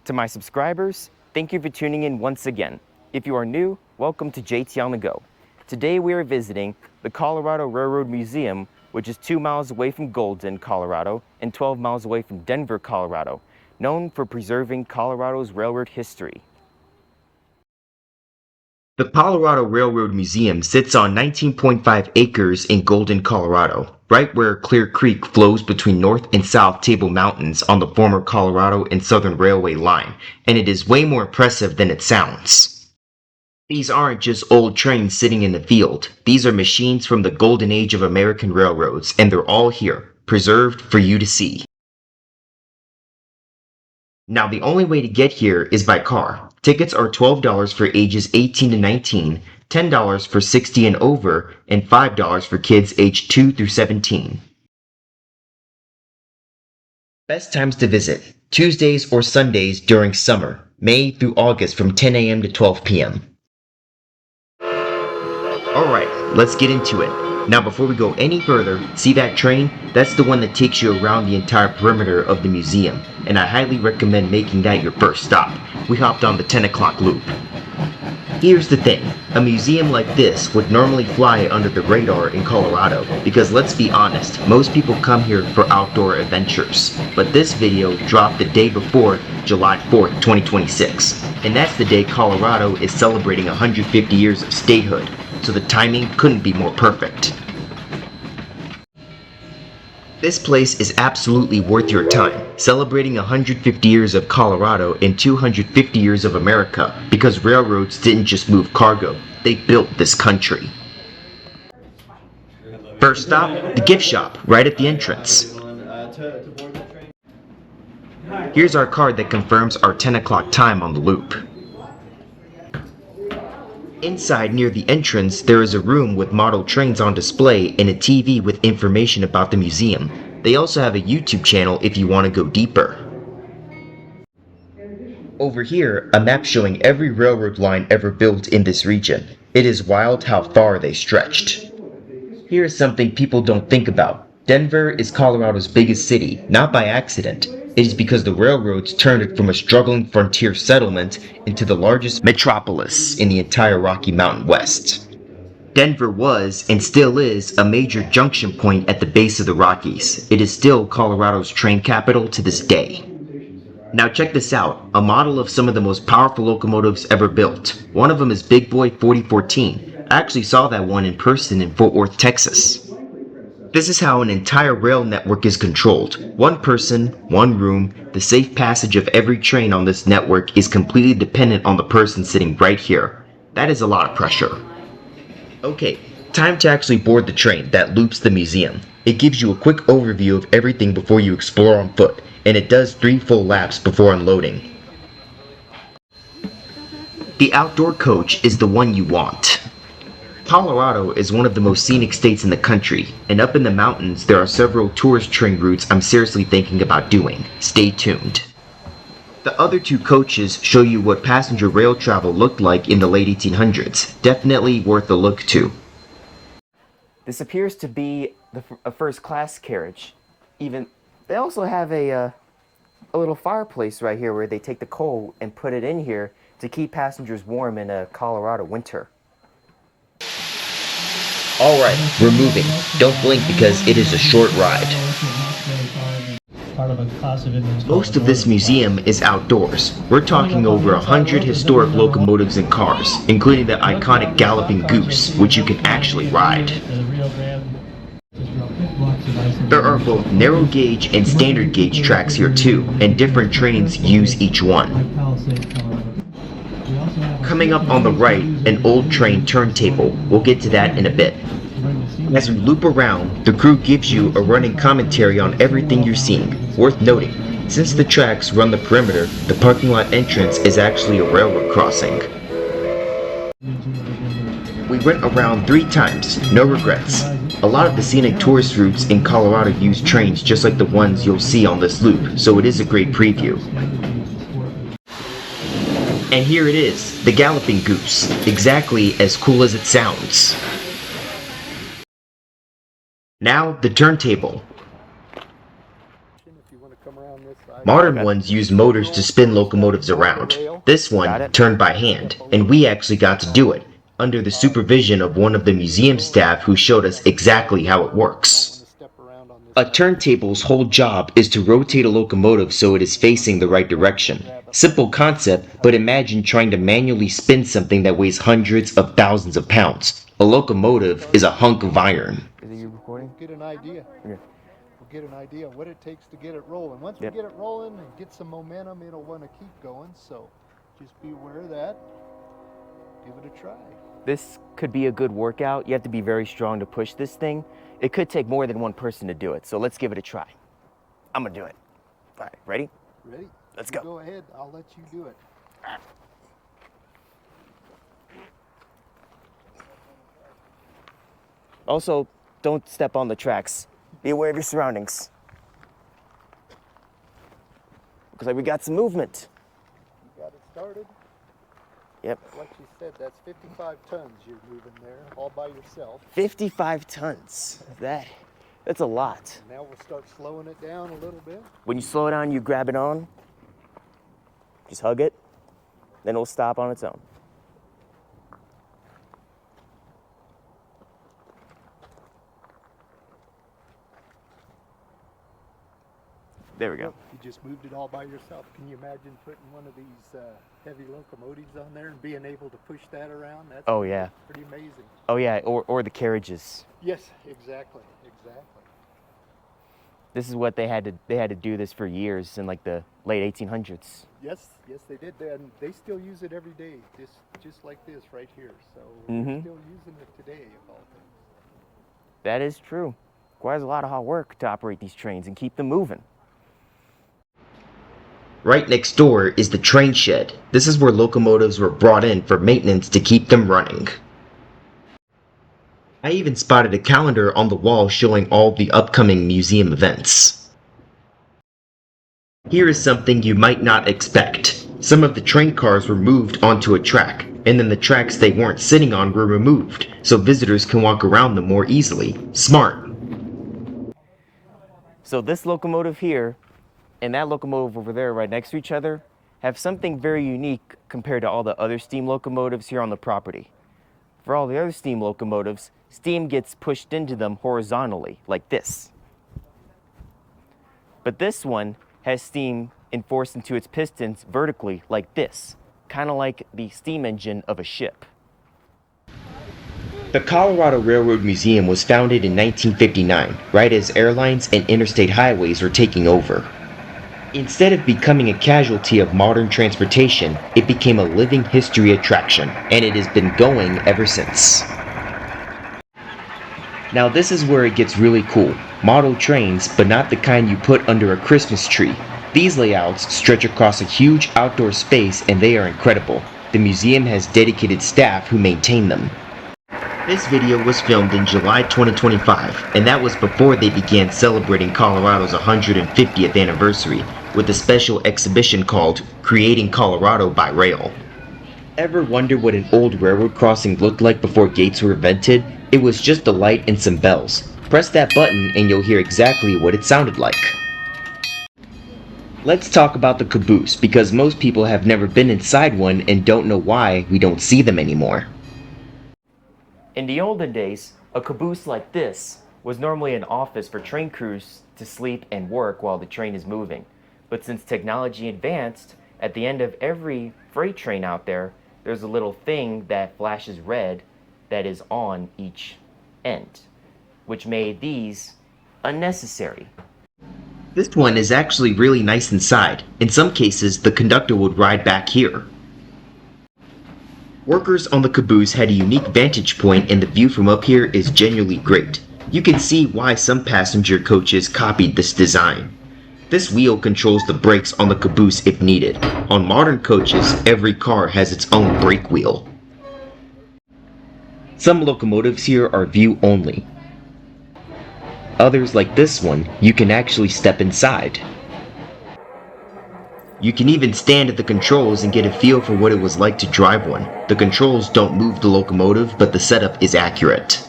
To my subscribers, thank you for tuning in once again. If you are new, welcome to JT on the Go. Today we are visiting the Colorado Railroad Museum, which is 2 miles away from Golden, Colorado, and 12 miles away from Denver, Colorado, known for preserving Colorado's railroad history. The Colorado Railroad Museum sits on 19.5 acres in Golden, Colorado, right where Clear Creek flows between North and South Table Mountains on the former Colorado and Southern Railway line, and it is way more impressive than it sounds. These aren't just old trains sitting in the field. These are machines from the golden age of American railroads, and they're all here, preserved for you to see. Now, the only way to get here is by car. Tickets are $12 for ages 18 to 19, $10 for 60 and over, and $5 for kids aged 2 through 17. Best times to visit: Tuesdays or Sundays during summer, May through August from 10 a.m. to 12 p.m. Alright, let's get into it. Now before we go any further, see that train? That's the one that takes you around the entire perimeter of the museum, and I highly recommend making that your first stop. We hopped on the 10 o'clock loop. Here's the thing, a museum like this would normally fly under the radar in Colorado, because let's be honest, most people come here for outdoor adventures. But this video dropped the day before July 4th, 2026, and that's the day Colorado is celebrating 150 years of statehood, so the timing couldn't be more perfect. This place is absolutely worth your time, celebrating 150 years of Colorado and 250 years of America, because railroads didn't just move cargo, they built this country. First stop, the gift shop, right at the entrance. Here's our card that confirms our 10 o'clock time on the loop. Inside near the entrance, there is a room with model trains on display and a TV with information about the museum. They also have a YouTube channel if you want to go deeper. Over here, a map showing every railroad line ever built in this region. It is wild how far they stretched. Here is something people don't think about. Denver is Colorado's biggest city, not by accident. It is because the railroads turned it from a struggling frontier settlement into the largest metropolis in the entire Rocky Mountain West. Denver was, and still is, a major junction point at the base of the Rockies. It is still Colorado's train capital to this day. Now check this out, a model of some of the most powerful locomotives ever built. One of them is Big Boy 4014. I actually saw that one in person in Fort Worth, Texas. This is how an entire rail network is controlled. One person, one room, the safe passage of every train on this network is completely dependent on the person sitting right here. That is a lot of pressure. Okay, time to actually board the train that loops the museum. It gives you a quick overview of everything before you explore on foot, and it does 3 full laps before unloading. The outdoor coach is the one you want. Colorado is one of the most scenic states in the country, and up in the mountains there are several tourist train routes I'm seriously thinking about doing. Stay tuned. The other 2 coaches show you what passenger rail travel looked like in the late 1800s. Definitely worth a look too. This appears to be a first class carriage. They also have a little fireplace right here where they take the coal and put it in here to keep passengers warm in a Colorado winter. Alright, we're moving. Don't blink because it is a short ride. Most of this museum is outdoors. We're talking over 100 historic locomotives and cars, including the iconic Galloping Goose, which you can actually ride. There are both narrow gauge and standard gauge tracks here too, and different trains use each one. Coming up on the right, an old train turntable. We'll get to that in a bit. As we loop around, the crew gives you a running commentary on everything you're seeing. Worth noting, since the tracks run the perimeter, the parking lot entrance is actually a railroad crossing. We went around 3 times, no regrets. A lot of the scenic tourist routes in Colorado use trains just like the ones you'll see on this loop, so it is a great preview. And here it is, the Galloping Goose, exactly as cool as it sounds. Now, the turntable. If you want to come around this side. Modern Okay. ones use motors to spin locomotives around. This Got one it. turned by hand, and we actually got to do it, under the supervision of one of the museum staff who showed us exactly how it works. A turntable's whole job is to rotate a locomotive so it is facing the right direction. Simple concept, but imagine trying to manually spin something that weighs hundreds of thousands of pounds. A locomotive is a hunk of iron. Is it you recording? Get an idea. Okay. We'll get an idea of what it takes to get it rolling. Once Yep. we get it rolling and get some momentum, it'll want to keep going. So just be aware of that. Give it a try. This could be a good workout. You have to be very strong to push this thing. It could take more than one person to do it, so let's give it a try. I'm gonna do it. All right, ready? Ready? Let's You go. Go ahead. I'll let you do it. Also, don't step on the tracks. Be aware of your surroundings. Looks like we got some movement. You got it started. Yep, Like you said, that's 55 tons you're moving there all by yourself. 55 tons. That's a lot. Now we'll start slowing it down a little bit. When you slow down, you grab it on, just hug it, then it'll stop on its own. There we go. You just moved it all by yourself. Can you imagine putting one of these heavy locomotives on there and being able to push that around? That's Oh yeah. pretty amazing. Oh yeah, or the carriages. Yes, exactly, exactly. This is what they had to do this for years in like the late 1800s. Yes, yes, they did that, and they still use it every day, just like this right here. So Mhm. we're still using it today, of all things. That is true. Requires a lot of hard work to operate these trains and keep them moving. Right next door is the train shed. This is where locomotives were brought in for maintenance to keep them running. I even spotted a calendar on the wall showing all the upcoming museum events. Here is something you might not expect. Some of the train cars were moved onto a track, and then the tracks they weren't sitting on were removed, so visitors can walk around them more easily. Smart. So this locomotive here and that locomotive over there right next to each other have something very unique compared to all the other steam locomotives here on the property. For all the other steam locomotives, steam gets pushed into them horizontally, like this. But this one has steam enforced into its pistons vertically, like this, kind of like the steam engine of a ship. The Colorado Railroad Museum was founded in 1959, right as airlines and interstate highways were taking over. Instead of becoming a casualty of modern transportation, it became a living history attraction, and it has been going ever since. Now this is where it gets really cool. Model trains, but not the kind you put under a Christmas tree. These layouts stretch across a huge outdoor space and they are incredible. The museum has dedicated staff who maintain them. This video was filmed in July 2025, and that was before they began celebrating Colorado's 150th anniversary with a special exhibition called Creating Colorado by Rail. Ever wonder what an old railroad crossing looked like before gates were invented? It was just a light and some bells. Press that button and you'll hear exactly what it sounded like. Let's talk about the caboose, because most people have never been inside one and don't know why we don't see them anymore. In the olden days, a caboose like this was normally an office for train crews to sleep and work while the train is moving. But since technology advanced, at the end of every freight train out there, there's a little thing that flashes red that is on each end, which made these unnecessary. This one is actually really nice inside. In some cases, the conductor would ride back here. Workers on the caboose had a unique vantage point, and the view from up here is genuinely great. You can see why some passenger coaches copied this design. This wheel controls the brakes on the caboose if needed. On modern coaches, every car has its own brake wheel. Some locomotives here are view only. Others, like this one, you can actually step inside. You can even stand at the controls and get a feel for what it was like to drive one. The controls don't move the locomotive, but the setup is accurate.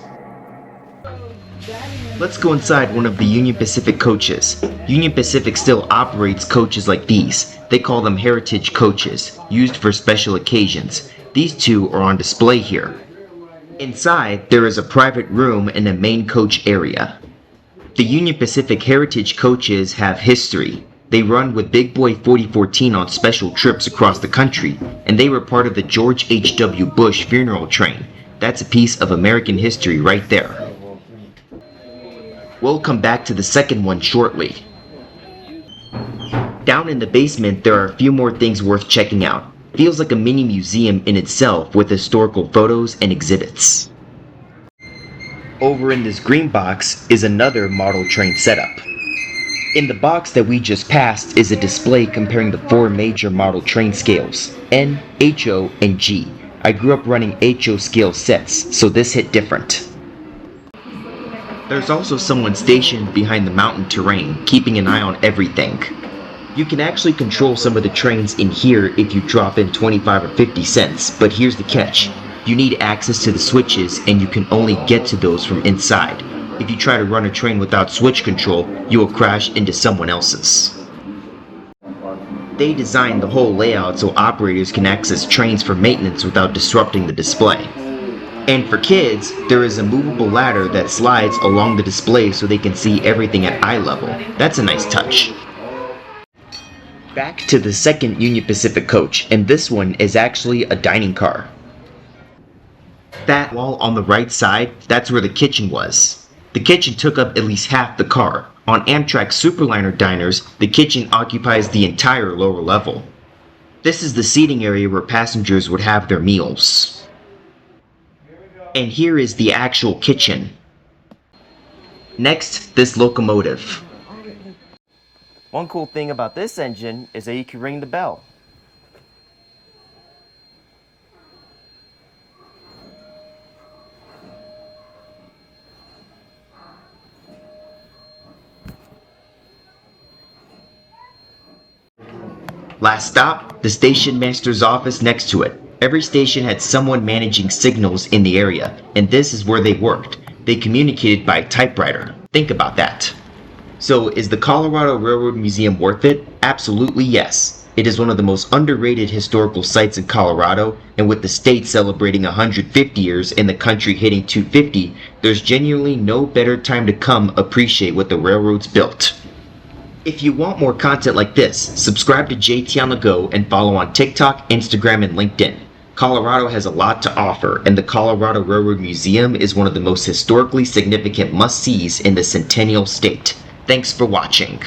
Let's go inside one of the Union Pacific coaches. Union Pacific still operates coaches like these. They call them heritage coaches, used for special occasions. These two are on display here. Inside, there is a private room and a main coach area. The Union Pacific heritage coaches have history. They run with Big Boy 4014 on special trips across the country, and they were part of the George H.W. Bush funeral train. That's a piece of American history right there. We'll come back to the second one shortly. Down in the basement, there are a few more things worth checking out. Feels like a mini museum in itself with historical photos and exhibits. Over in this green box is another model train setup. In the box that we just passed is a display comparing the four major model train scales, N, HO, and G. I grew up running HO scale sets, so this hit different. There's also someone stationed behind the mountain terrain, keeping an eye on everything. You can actually control some of the trains in here if you drop in 25 or 50 cents, but here's the catch. You need access to the switches, and you can only get to those from inside. If you try to run a train without switch control, you will crash into someone else's. They designed the whole layout so operators can access trains for maintenance without disrupting the display. And for kids, there is a movable ladder that slides along the display so they can see everything at eye level. That's a nice touch. Back to the second Union Pacific coach, and this one is actually a dining car. That wall on the right side, that's where the kitchen was. The kitchen took up at least half the car. On Amtrak Superliner diners, the kitchen occupies the entire lower level. This is the seating area where passengers would have their meals. And here is the actual kitchen. Next, this locomotive. One cool thing about this engine is that you can ring the bell. Last stop, the station master's office next to it. Every station had someone managing signals in the area, and this is where they worked. They communicated by typewriter. Think about that. So, is the Colorado Railroad Museum worth it? Absolutely yes. It is one of the most underrated historical sites in Colorado, and with the state celebrating 150 years and the country hitting 250, there's genuinely no better time to come appreciate what the railroads built. If you want more content like this, subscribe to JT on the Go and follow on TikTok, Instagram, and LinkedIn. Colorado has a lot to offer, and the Colorado Railroad Museum is one of the most historically significant must-sees in the Centennial State. Thanks for watching.